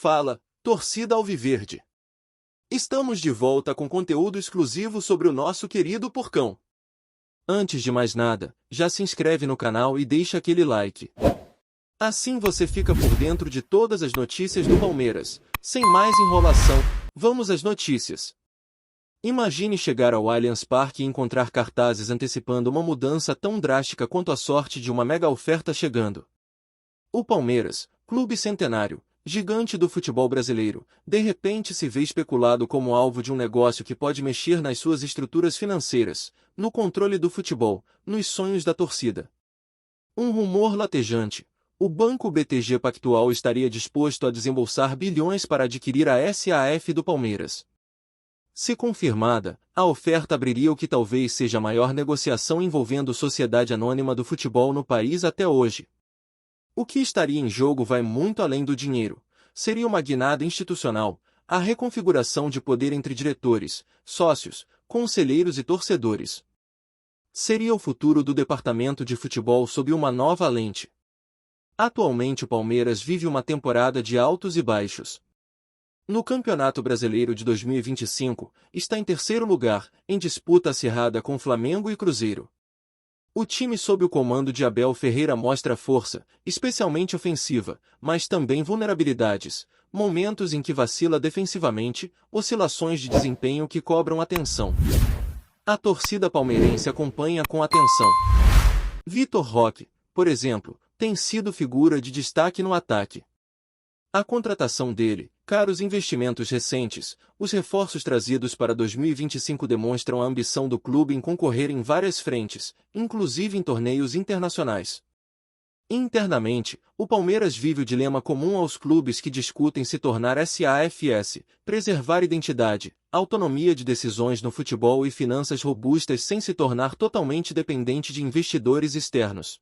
Fala, torcida alviverde! Estamos de volta com conteúdo exclusivo sobre o nosso querido Porcão. Antes de mais nada, já se inscreve no canal e deixa aquele like. Assim você fica por dentro de todas as notícias do Palmeiras. Sem mais enrolação, vamos às notícias. Imagine chegar ao Allianz Parque e encontrar cartazes antecipando uma mudança tão drástica quanto a sorte de uma mega oferta chegando. O Palmeiras, clube centenário, gigante do futebol brasileiro, de repente se vê especulado como alvo de um negócio que pode mexer nas suas estruturas financeiras, no controle do futebol, nos sonhos da torcida. Um rumor latejante: o Banco BTG Pactual estaria disposto a desembolsar bilhões para adquirir a SAF do Palmeiras. Se confirmada, a oferta abriria o que talvez seja a maior negociação envolvendo sociedade anônima do futebol no país até hoje. O que estaria em jogo vai muito além do dinheiro. Seria uma guinada institucional, a reconfiguração de poder entre diretores, sócios, conselheiros e torcedores. Seria o futuro do departamento de futebol sob uma nova lente. Atualmente o Palmeiras vive uma temporada de altos e baixos. No Campeonato Brasileiro de 2025, está em terceiro lugar, em disputa acirrada com Flamengo e Cruzeiro. O time sob o comando de Abel Ferreira mostra força, especialmente ofensiva, mas também vulnerabilidades, momentos em que vacila defensivamente, oscilações de desempenho que cobram atenção. A torcida palmeirense acompanha com atenção. Vitor Roque, por exemplo, tem sido figura de destaque no ataque. A contratação dele, caros investimentos recentes, os reforços trazidos para 2025 demonstram a ambição do clube em concorrer em várias frentes, inclusive em torneios internacionais. Internamente, o Palmeiras vive o dilema comum aos clubes que discutem se tornar SAFs, preservar identidade, autonomia de decisões no futebol e finanças robustas sem se tornar totalmente dependente de investidores externos.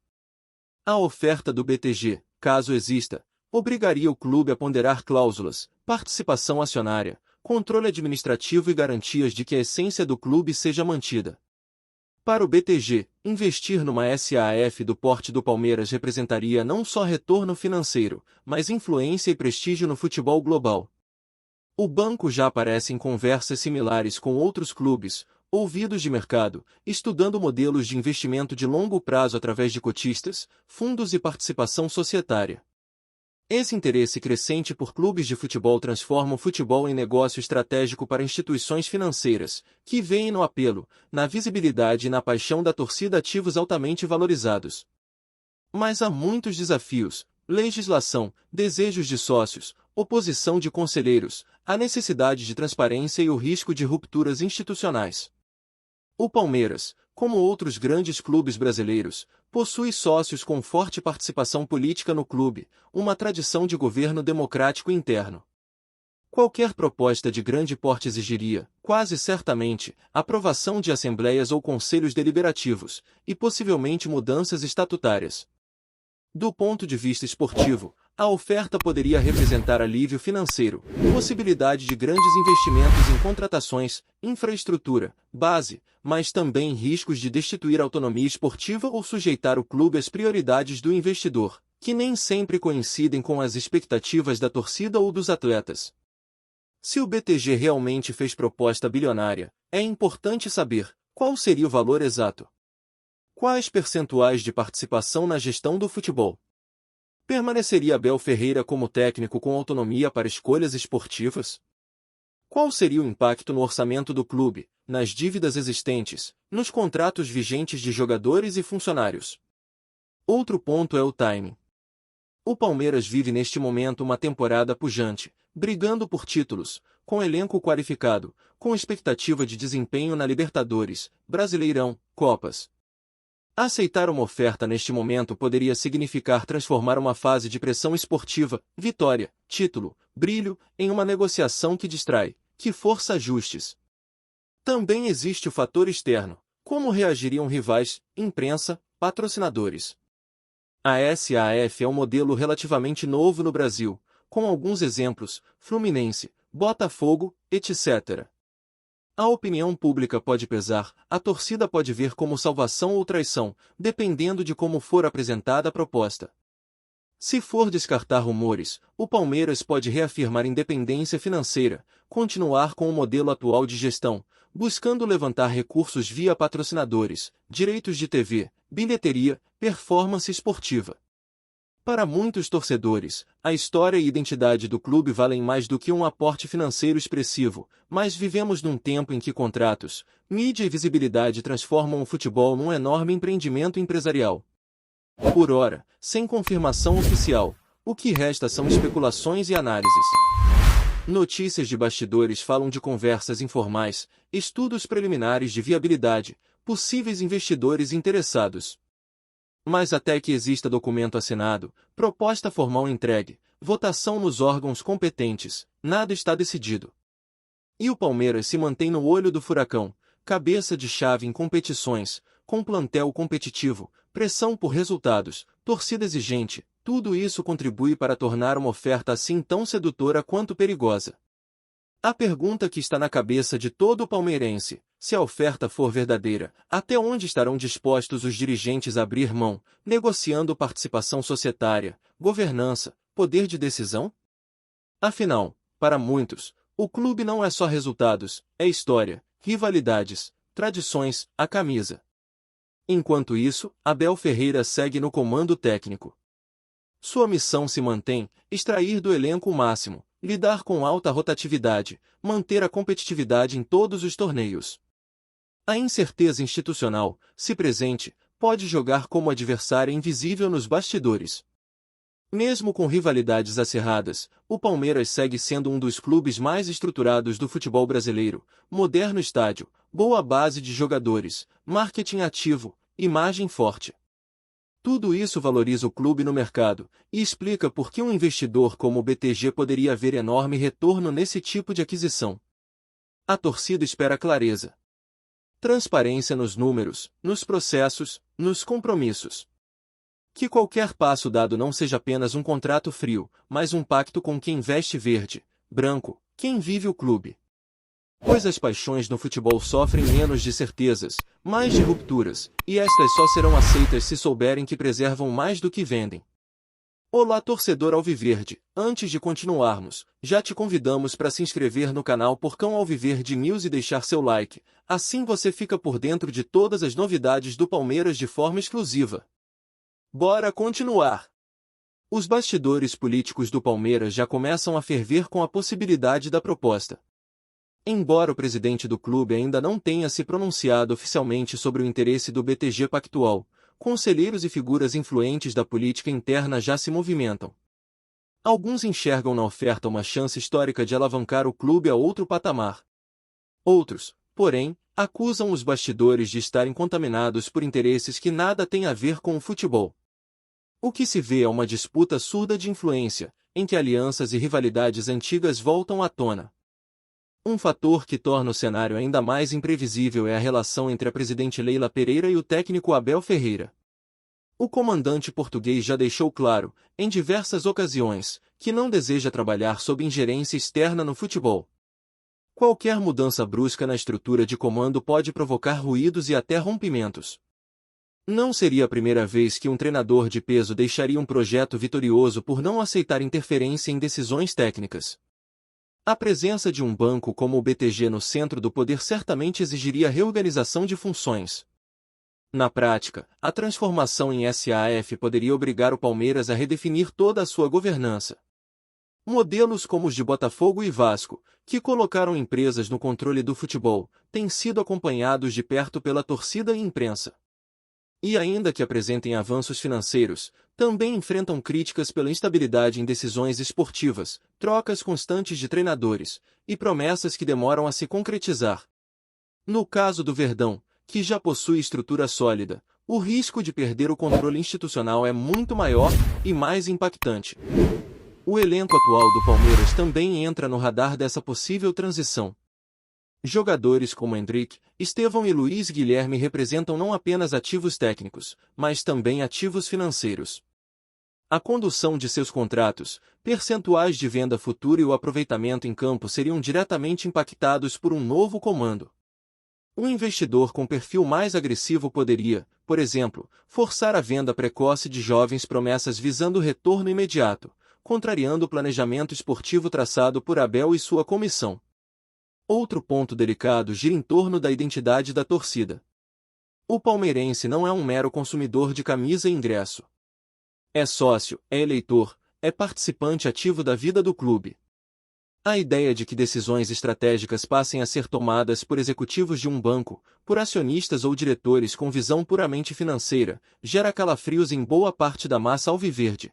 A oferta do BTG, caso exista, obrigaria o clube a ponderar cláusulas, participação acionária, controle administrativo e garantias de que a essência do clube seja mantida. Para o BTG, investir numa SAF do porte do Palmeiras representaria não só retorno financeiro, mas influência e prestígio no futebol global. O banco já aparece em conversas similares com outros clubes, ouvidos de mercado, estudando modelos de investimento de longo prazo através de cotistas, fundos e participação societária. Esse interesse crescente por clubes de futebol transforma o futebol em negócio estratégico para instituições financeiras, que veem no apelo, na visibilidade e na paixão da torcida ativos altamente valorizados. Mas há muitos desafios: legislação, desejos de sócios, oposição de conselheiros, a necessidade de transparência e o risco de rupturas institucionais. O Palmeiras, como outros grandes clubes brasileiros, possui sócios com forte participação política no clube, uma tradição de governo democrático interno. Qualquer proposta de grande porte exigiria, quase certamente, aprovação de assembleias ou conselhos deliberativos, e possivelmente mudanças estatutárias. Do ponto de vista esportivo, a oferta poderia representar alívio financeiro, possibilidade de grandes investimentos em contratações, infraestrutura, base, mas também riscos de destituir a autonomia esportiva ou sujeitar o clube às prioridades do investidor, que nem sempre coincidem com as expectativas da torcida ou dos atletas. Se o BTG realmente fez proposta bilionária, é importante saber qual seria o valor exato. Quais percentuais de participação na gestão do futebol? Permaneceria Abel Ferreira como técnico com autonomia para escolhas esportivas? Qual seria o impacto no orçamento do clube, nas dívidas existentes, nos contratos vigentes de jogadores e funcionários? Outro ponto é o timing. O Palmeiras vive neste momento uma temporada pujante, brigando por títulos, com elenco qualificado, com expectativa de desempenho na Libertadores, Brasileirão, Copas. Aceitar uma oferta neste momento poderia significar transformar uma fase de pressão esportiva, vitória, título, brilho, em uma negociação que distrai, que força ajustes. Também existe o fator externo: como reagiriam rivais, imprensa, patrocinadores. A SAF é um modelo relativamente novo no Brasil, com alguns exemplos: Fluminense, Botafogo, etc. A opinião pública pode pesar, a torcida pode ver como salvação ou traição, dependendo de como for apresentada a proposta. Se for descartar rumores, o Palmeiras pode reafirmar independência financeira, continuar com o modelo atual de gestão, buscando levantar recursos via patrocinadores, direitos de TV, bilheteria, performance esportiva. Para muitos torcedores, a história e identidade do clube valem mais do que um aporte financeiro expressivo, mas vivemos num tempo em que contratos, mídia e visibilidade transformam o futebol num enorme empreendimento empresarial. Por ora, sem confirmação oficial, o que resta são especulações e análises. Notícias de bastidores falam de conversas informais, estudos preliminares de viabilidade, possíveis investidores interessados. Mas até que exista documento assinado, proposta formal entregue, votação nos órgãos competentes, nada está decidido. E o Palmeiras se mantém no olho do furacão, cabeça de chave em competições, com plantel competitivo, pressão por resultados, torcida exigente, tudo isso contribui para tornar uma oferta assim tão sedutora quanto perigosa. A pergunta que está na cabeça de todo palmeirense, se a oferta for verdadeira, até onde estarão dispostos os dirigentes a abrir mão, negociando participação societária, governança, poder de decisão? Afinal, para muitos, o clube não é só resultados, é história, rivalidades, tradições, a camisa. Enquanto isso, Abel Ferreira segue no comando técnico. Sua missão se mantém, extrair do elenco o máximo, lidar com alta rotatividade, manter a competitividade em todos os torneios. A incerteza institucional, se presente, pode jogar como adversária invisível nos bastidores. Mesmo com rivalidades acirradas, o Palmeiras segue sendo um dos clubes mais estruturados do futebol brasileiro, moderno estádio, boa base de jogadores, marketing ativo, imagem forte. Tudo isso valoriza o clube no mercado, e explica por que um investidor como o BTG poderia ver enorme retorno nesse tipo de aquisição. A torcida espera clareza. Transparência nos números, nos processos, nos compromissos. Que qualquer passo dado não seja apenas um contrato frio, mas um pacto com quem veste verde, branco, quem vive o clube. Pois as paixões no futebol sofrem menos de certezas, mais de rupturas, e estas só serão aceitas se souberem que preservam mais do que vendem. Olá torcedor alviverde, antes de continuarmos, já te convidamos para se inscrever no canal Porcão Alviverde News e deixar seu like, assim você fica por dentro de todas as novidades do Palmeiras de forma exclusiva. Bora continuar! Os bastidores políticos do Palmeiras já começam a ferver com a possibilidade da proposta. Embora o presidente do clube ainda não tenha se pronunciado oficialmente sobre o interesse do BTG Pactual, conselheiros e figuras influentes da política interna já se movimentam. Alguns enxergam na oferta uma chance histórica de alavancar o clube a outro patamar. Outros, porém, acusam os bastidores de estarem contaminados por interesses que nada têm a ver com o futebol. O que se vê é uma disputa surda de influência, em que alianças e rivalidades antigas voltam à tona. Um fator que torna o cenário ainda mais imprevisível é a relação entre a presidente Leila Pereira e o técnico Abel Ferreira. O comandante português já deixou claro, em diversas ocasiões, que não deseja trabalhar sob ingerência externa no futebol. Qualquer mudança brusca na estrutura de comando pode provocar ruídos e até rompimentos. Não seria a primeira vez que um treinador de peso deixaria um projeto vitorioso por não aceitar interferência em decisões técnicas. A presença de um banco como o BTG no centro do poder certamente exigiria reorganização de funções. Na prática, a transformação em SAF poderia obrigar o Palmeiras a redefinir toda a sua governança. Modelos como os de Botafogo e Vasco, que colocaram empresas no controle do futebol, têm sido acompanhados de perto pela torcida e imprensa. E ainda que apresentem avanços financeiros, também enfrentam críticas pela instabilidade em decisões esportivas, trocas constantes de treinadores, e promessas que demoram a se concretizar. No caso do Verdão, que já possui estrutura sólida, o risco de perder o controle institucional é muito maior e mais impactante. O elenco atual do Palmeiras também entra no radar dessa possível transição. Jogadores como Endrick, Estevão e Luiz Guilherme representam não apenas ativos técnicos, mas também ativos financeiros. A condução de seus contratos, percentuais de venda futura e o aproveitamento em campo seriam diretamente impactados por um novo comando. Um investidor com perfil mais agressivo poderia, por exemplo, forçar a venda precoce de jovens promessas visando retorno imediato, contrariando o planejamento esportivo traçado por Abel e sua comissão. Outro ponto delicado gira em torno da identidade da torcida. O palmeirense não é um mero consumidor de camisa e ingresso. É sócio, é eleitor, é participante ativo da vida do clube. A ideia de que decisões estratégicas passem a ser tomadas por executivos de um banco, por acionistas ou diretores com visão puramente financeira, gera calafrios em boa parte da massa alviverde.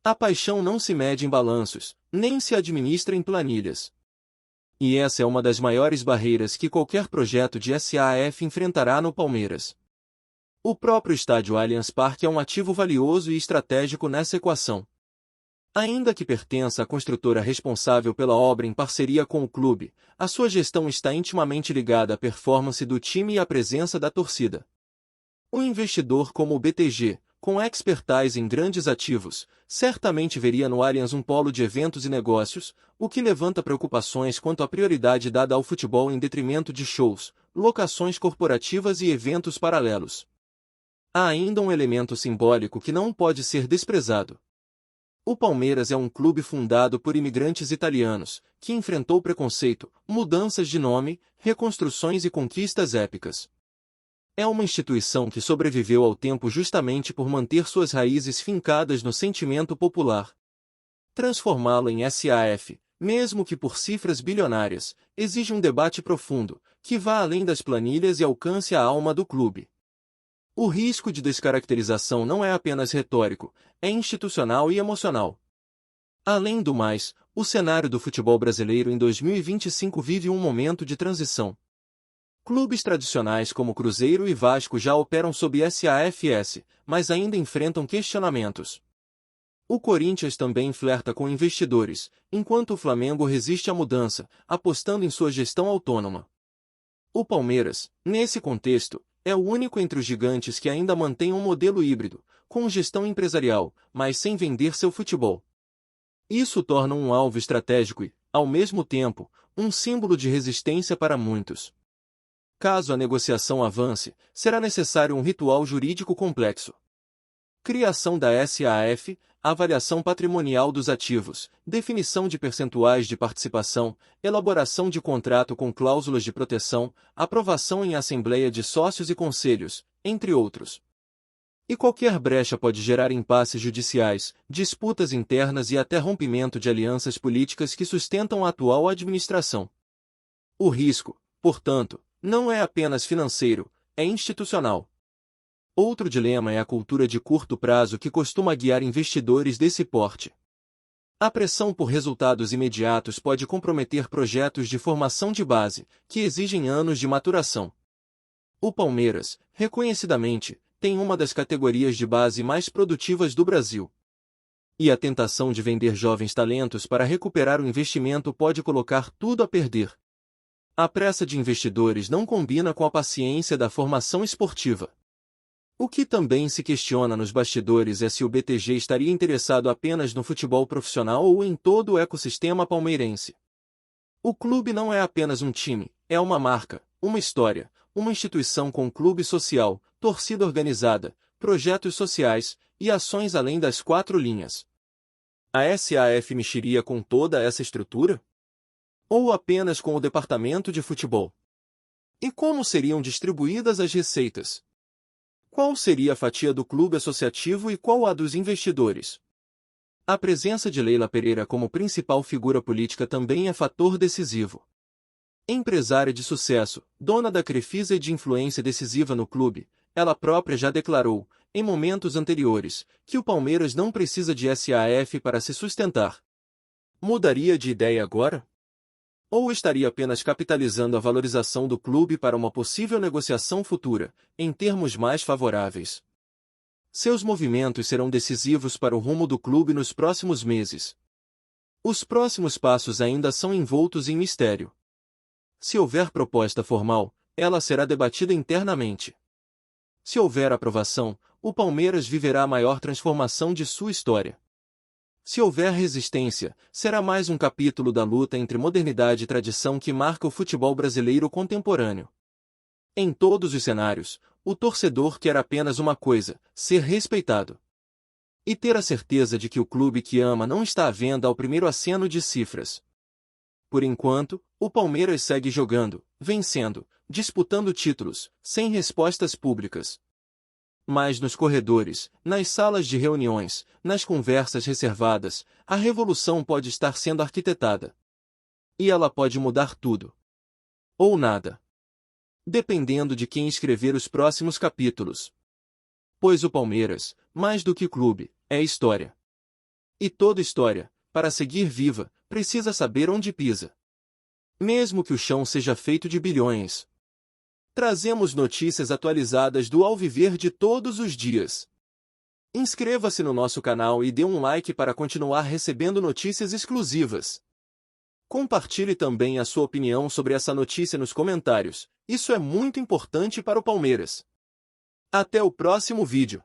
A paixão não se mede em balanços, nem se administra em planilhas. E essa é uma das maiores barreiras que qualquer projeto de SAF enfrentará no Palmeiras. O próprio estádio Allianz Parque é um ativo valioso e estratégico nessa equação. Ainda que pertença à construtora responsável pela obra em parceria com o clube, a sua gestão está intimamente ligada à performance do time e à presença da torcida. Um investidor como o BTG, com expertise em grandes ativos, certamente veria no Allianz um polo de eventos e negócios, o que levanta preocupações quanto à prioridade dada ao futebol em detrimento de shows, locações corporativas e eventos paralelos. Há ainda um elemento simbólico que não pode ser desprezado. O Palmeiras é um clube fundado por imigrantes italianos, que enfrentou preconceito, mudanças de nome, reconstruções e conquistas épicas. É uma instituição que sobreviveu ao tempo justamente por manter suas raízes fincadas no sentimento popular. Transformá-lo em SAF, mesmo que por cifras bilionárias, exige um debate profundo, que vá além das planilhas e alcance a alma do clube. O risco de descaracterização não é apenas retórico, é institucional e emocional. Além do mais, o cenário do futebol brasileiro em 2025 vive um momento de transição. Clubes tradicionais como Cruzeiro e Vasco já operam sob SAFs, mas ainda enfrentam questionamentos. O Corinthians também flerta com investidores, enquanto o Flamengo resiste à mudança, apostando em sua gestão autônoma. O Palmeiras, nesse contexto, é o único entre os gigantes que ainda mantém um modelo híbrido, com gestão empresarial, mas sem vender seu futebol. Isso torna um alvo estratégico e, ao mesmo tempo, um símbolo de resistência para muitos. Caso a negociação avance, será necessário um ritual jurídico complexo. Criação da SAF, avaliação patrimonial dos ativos, definição de percentuais de participação, elaboração de contrato com cláusulas de proteção, aprovação em assembleia de sócios e conselhos, entre outros. E qualquer brecha pode gerar impasses judiciais, disputas internas e até rompimento de alianças políticas que sustentam a atual administração. O risco, portanto, não é apenas financeiro, é institucional. Outro dilema é a cultura de curto prazo que costuma guiar investidores desse porte. A pressão por resultados imediatos pode comprometer projetos de formação de base, que exigem anos de maturação. O Palmeiras, reconhecidamente, tem uma das categorias de base mais produtivas do Brasil. E a tentação de vender jovens talentos para recuperar o investimento pode colocar tudo a perder. A pressa de investidores não combina com a paciência da formação esportiva. O que também se questiona nos bastidores é se o BTG estaria interessado apenas no futebol profissional ou em todo o ecossistema palmeirense. O clube não é apenas um time, é uma marca, uma história, uma instituição com clube social, torcida organizada, projetos sociais e ações além das quatro linhas. A SAF mexeria com toda essa estrutura? Ou apenas com o departamento de futebol? E como seriam distribuídas as receitas? Qual seria a fatia do clube associativo e qual a dos investidores? A presença de Leila Pereira como principal figura política também é fator decisivo. Empresária de sucesso, dona da Crefisa e de influência decisiva no clube, ela própria já declarou, em momentos anteriores, que o Palmeiras não precisa de SAF para se sustentar. Mudaria de ideia agora? Ou estaria apenas capitalizando a valorização do clube para uma possível negociação futura, em termos mais favoráveis? Seus movimentos serão decisivos para o rumo do clube nos próximos meses. Os próximos passos ainda são envoltos em mistério. Se houver proposta formal, ela será debatida internamente. Se houver aprovação, o Palmeiras viverá a maior transformação de sua história. Se houver resistência, será mais um capítulo da luta entre modernidade e tradição que marca o futebol brasileiro contemporâneo. Em todos os cenários, o torcedor quer apenas uma coisa: ser respeitado. E ter a certeza de que o clube que ama não está à venda ao primeiro aceno de cifras. Por enquanto, o Palmeiras segue jogando, vencendo, disputando títulos, sem respostas públicas. Mas nos corredores, nas salas de reuniões, nas conversas reservadas, a revolução pode estar sendo arquitetada. E ela pode mudar tudo. Ou nada. Dependendo de quem escrever os próximos capítulos. Pois o Palmeiras, mais do que clube, é história. E toda história, para seguir viva, precisa saber onde pisa. Mesmo que o chão seja feito de bilhões. Trazemos notícias atualizadas do Alviverde todos os dias. Inscreva-se no nosso canal e dê um like para continuar recebendo notícias exclusivas. Compartilhe também a sua opinião sobre essa notícia nos comentários, isso é muito importante para o Palmeiras. Até o próximo vídeo.